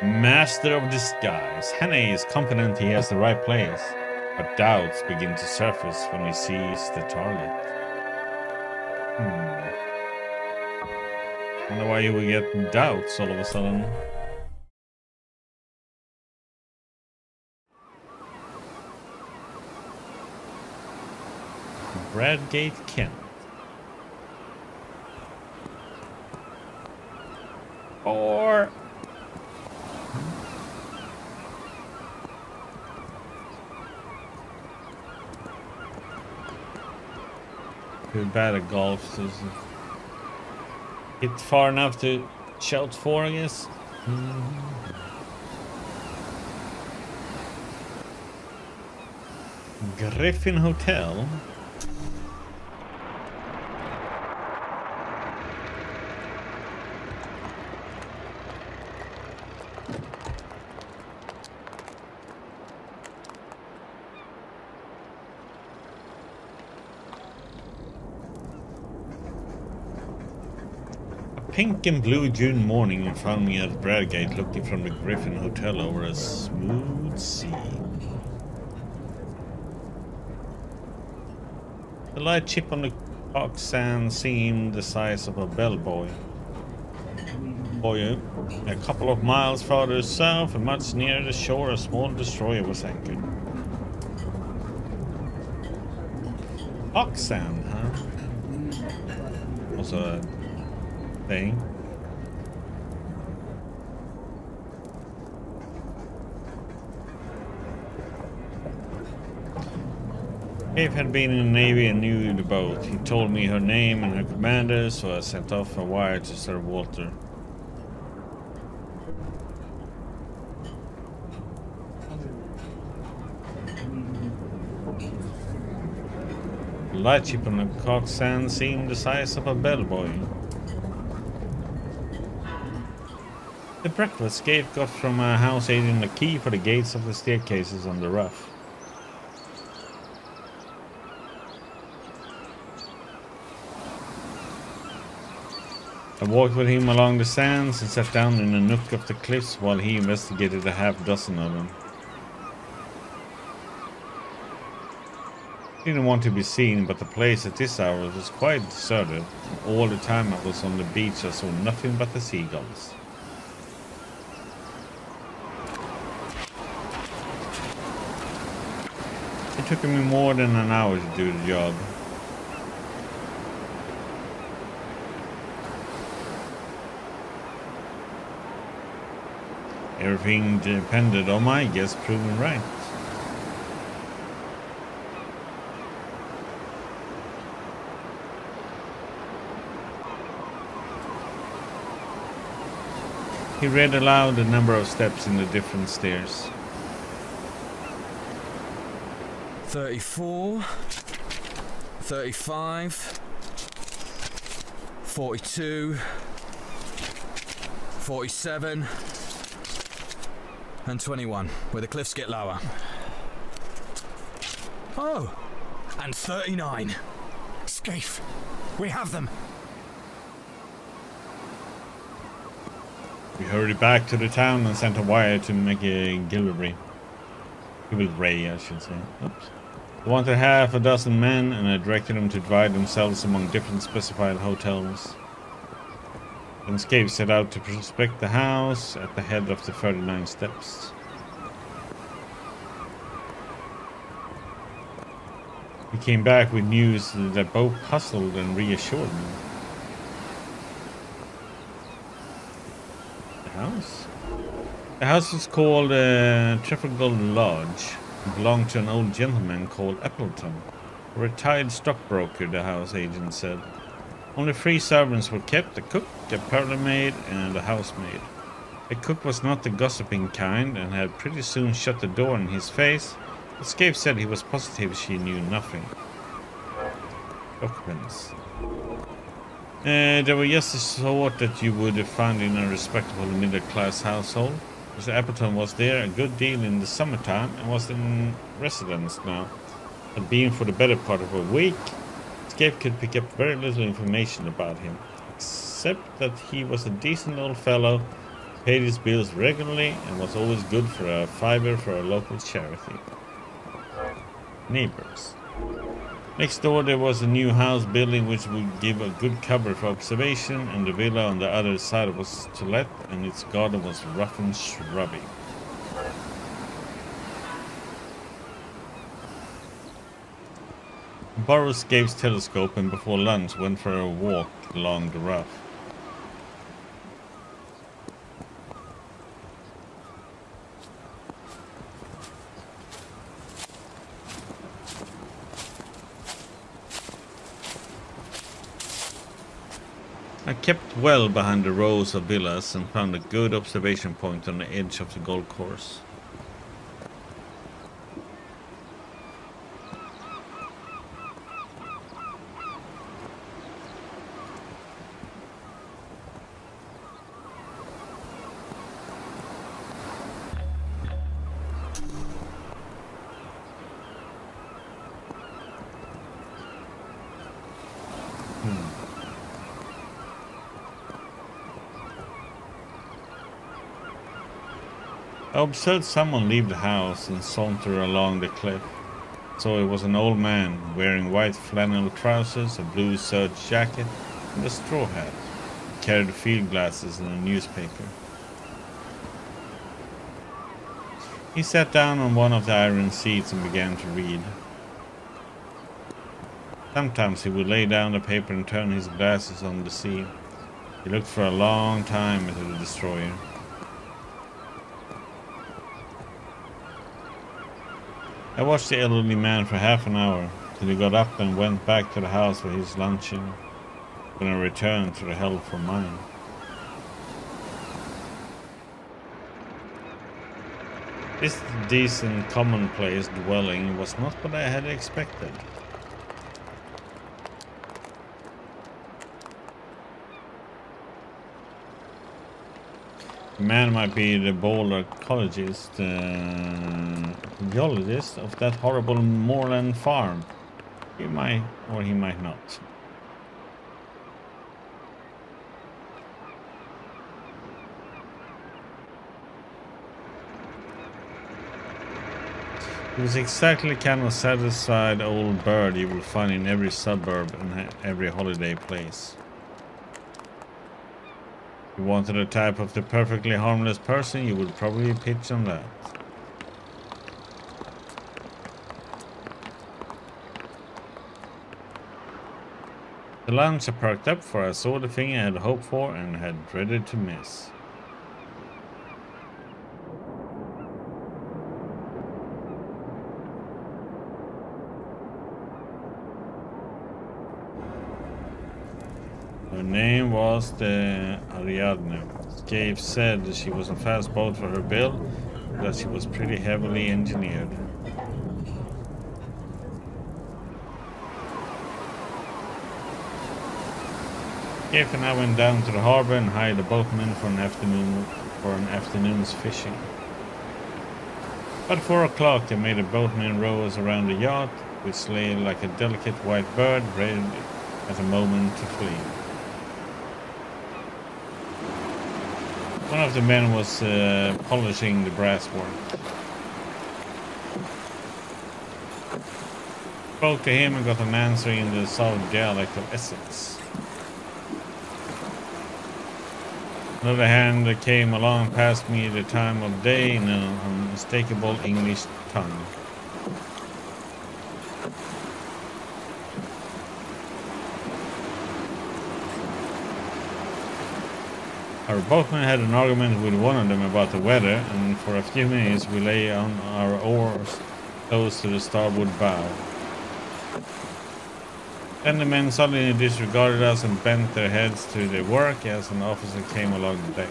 Master of disguise. Hannay is confident he has the right place, but doubts begin to surface when he sees the target. Wonder why you would get doubts all of a sudden. Bradgate, Kent. Or too bad at golf. So hit far enough to shout for, I guess. Griffin Hotel. Pink and blue June morning and found me at Bradgate looking from the Griffin Hotel over a smooth sea. The light chip on the cock sand seemed the size of a bellboy. A couple of miles farther south and much nearer the shore, a small destroyer was anchored. Cock sand, huh? Also a thing. Dave had been in the Navy and knew the boat. He told me her name and her commander, so I sent off a wire to Sir Walter. The light ship on the cock sand seemed the size of a bellboy. The breakfast Gabe got from a house agent the key for the gates of the staircases on the Rough. I walked with him along the sands and sat down in a nook of the cliffs while he investigated a half-dozen of them. He didn't want to be seen, but the place at this hour was quite deserted. All the time I was on the beach I saw nothing but the seagulls. It took me more than an hour to do the job. Everything depended on my guess proving right. He read aloud the number of steps in the different stairs. 34, 35, 42, 47, and 21, where the cliffs get lower. Oh, and 39. Scaife, we have them. We hurried back to the town and sent a wire to McGillivray. I should say. Oops. I wanted half a dozen men, and I directed them to divide themselves among different specified hotels. Then Scaife set out to prospect the house at the head of the 39 steps. He came back with news that both puzzled and reassured me. The house? The house was called Trafalgar Lodge. It belonged to an old gentleman called Appleton, a retired stockbroker, the house agent said. Only 3 servants were kept, a cook, a parlour maid, and a housemaid. The cook was not the gossiping kind and had pretty soon shut the door in his face, but Scaife said he was positive she knew nothing. Occupants. They were just the sort that you would find in a respectable middle-class household. Mr. Appleton was there a good deal in the summertime and was in residence now. Had been for the better part of a week. Scaife could pick up very little information about him, except that he was a decent old fellow paid his bills regularly and was always good for a fiver for a local charity. Neighbors. Next door there was a new house building which would give a good cover for observation, and the villa on the other side was to let, and its garden was rough and shrubby. Borrowed Gabe's telescope and before lunch went for a walk along the rough. I kept well behind the rows of villas and found a good observation point on the edge of the golf course. I observed someone leave the house and saunter along the cliff. So it was an old man wearing white flannel trousers, a blue serge jacket, and a straw hat. He carried field glasses and a newspaper. He sat down on one of the iron seats and began to read. Sometimes he would lay down the paper and turn his glasses on the sea. He looked for a long time into the destroyer. I watched the elderly man for half an hour, till he got up and went back to the house for his luncheon, when I returned to the hell for mine. This decent commonplace dwelling was not what I had expected. The man might be the boulder geologist of that horrible moorland farm. He might, or he might not. He was exactly the kind of satisfied old bird you will find in every suburb and every holiday place. If you wanted a type of the perfectly harmless person, you would probably pitch on that. The lunch I perked up for, I saw the thing I had hoped for and had dreaded to miss. Her name was the Ariadne. Gabe said that she was a fast boat for her build, that she was pretty heavily engineered. Gabe and I went down to the harbor and hired a boatman for an afternoon's fishing. At 4 o'clock they made a boatman row us around the yacht, which lay like a delicate white bird ready at a moment to flee. One of the men was polishing the brasswork. Spoke to him and got an answer in the southern dialect of Essex. Another hand that came along past me at the time of day in an unmistakable English tongue. Our boatman had an argument with one of them about the weather, and for a few minutes we lay on our oars close to the starboard bow. Then the men suddenly disregarded us and bent their heads to their work as an officer came along the deck.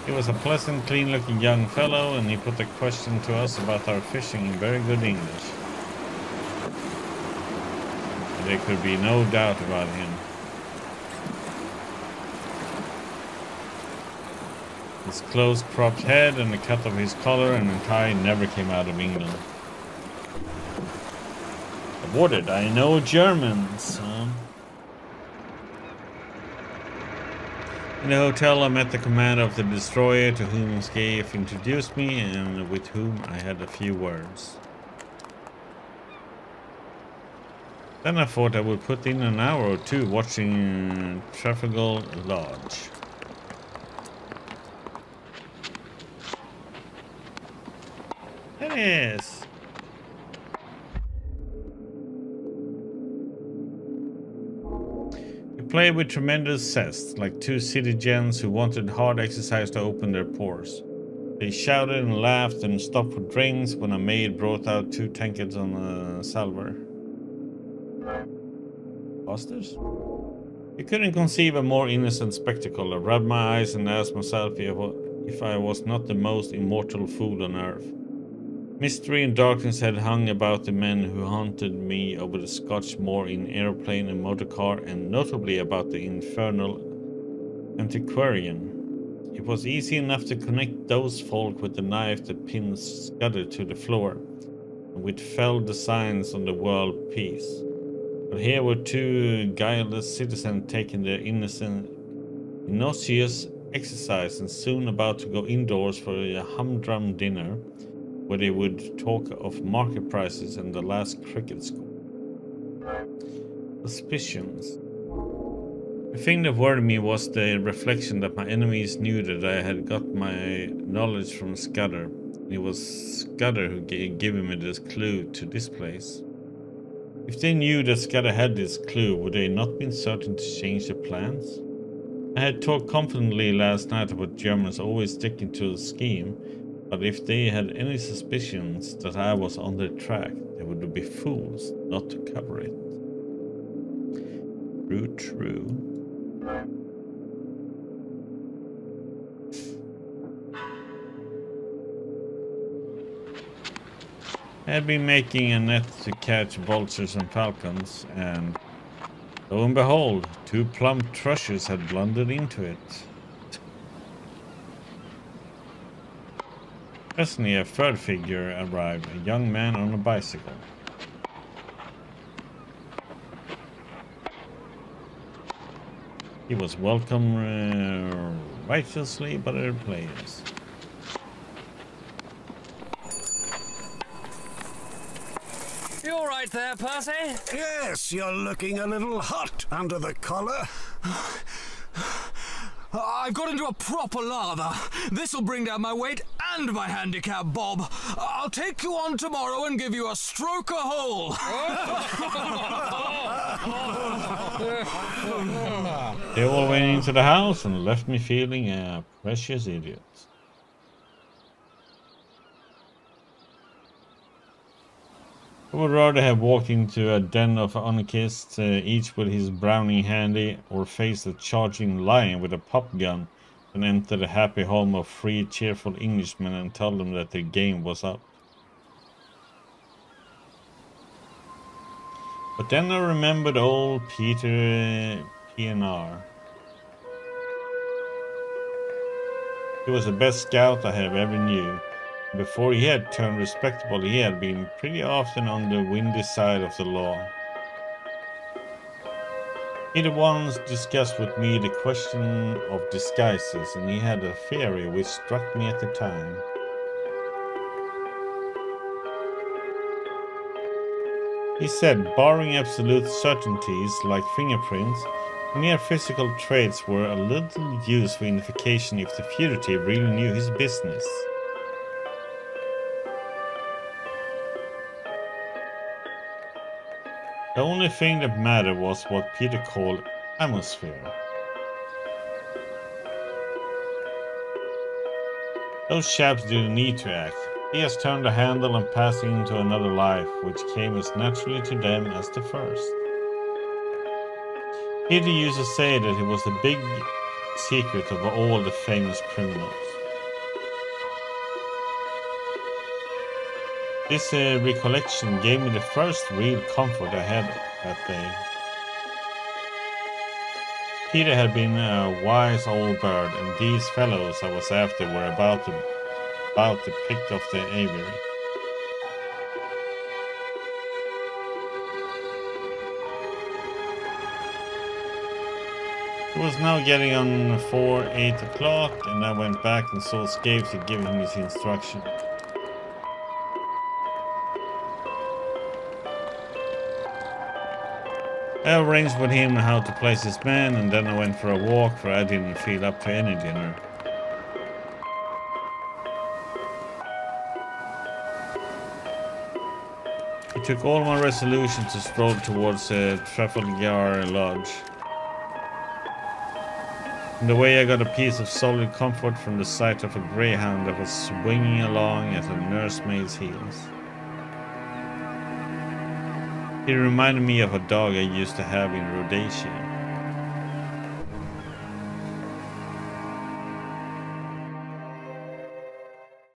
He was a pleasant, clean-looking young fellow, and he put a question to us about our fishing in very good English. There could be no doubt about him. His close-cropped head and the cut of his collar and tie never came out of England. What did I know Germans? In the hotel, I met the commander of the destroyer, to whom Scaife introduced me, and with whom I had a few words. Then I thought I would put in an hour or two watching Trafalgar Lodge. It is. We played with tremendous zest, like two city gents who wanted hard exercise to open their pores. They shouted and laughed and stopped for drinks when a maid brought out 2 tankards on a salver. Bastards? I couldn't conceive a more innocent spectacle. I rubbed my eyes and asked myself if I was not the most immortal fool on earth. Mystery and darkness had hung about the men who haunted me over the Scotch moor in aeroplane and motorcar, and notably about the infernal antiquarian. It was easy enough to connect those folk with the knife that pinned Scudder to the floor, and with fell designs on the world peace. But here were 2 guileless citizens taking their innocuous exercise and soon about to go indoors for a humdrum dinner, where they would talk of market prices and the last cricket score. Suspicions. The thing that worried me was the reflection that my enemies knew that I had got my knowledge from Scudder. It was Scudder who given me this clue to this place. If they knew that Scudder had this clue, would they not been certain to change their plans? I had talked confidently last night about Germans always sticking to a scheme, but if they had any suspicions that I was on their track, they would be fools not to cover it. True. I had been making a net to catch vultures and falcons, and lo and behold, 2 plump thrushes had blundered into it. Presently, a 3rd figure arrived, a young man on a bicycle. He was welcomed righteously by the players. You all right there, Percy? Yes, you're looking a little hot under the collar. I've got into a proper lather. This'll bring down my weight and my handicap, Bob. I'll take you on tomorrow and give you a stroke a hole. They all went into the house and left me feeling a precious idiot. I would rather have walked into a den of anarchists, each with his Browning handy, or faced a charging lion with a pop gun, than enter the happy home of 3 cheerful Englishmen and tell them that their game was up. But then I remembered old Peter P.N.R. He was the best scout I have ever knew. Before he had turned respectable, he had been pretty often on the windy side of the law. He had once discussed with me the question of disguises, and he had a theory which struck me at the time. He said, barring absolute certainties like fingerprints, mere physical traits were a little use for identification if the fugitive really knew his business. The only thing that mattered was what Peter called atmosphere. Those chaps didn't need to act. He has turned the handle and passed into another life, which came as naturally to them as the first. Peter used to say that it was the big secret of all the famous criminals. This recollection gave me the first real comfort I had that day. Peter had been a wise old bird, and these fellows I was after were about to pick off the aviary. It was now getting on for 8 o'clock, and I went back and saw Scapes had given him his instruction. I arranged with him how to place his men, and then I went for a walk, for I didn't feel up to any dinner. It took all my resolution to stroll towards Trafalgar Lodge. In the way I got a piece of solid comfort from the sight of a greyhound that was swinging along at a nursemaid's heels. He reminded me of a dog I used to have in Rhodesia.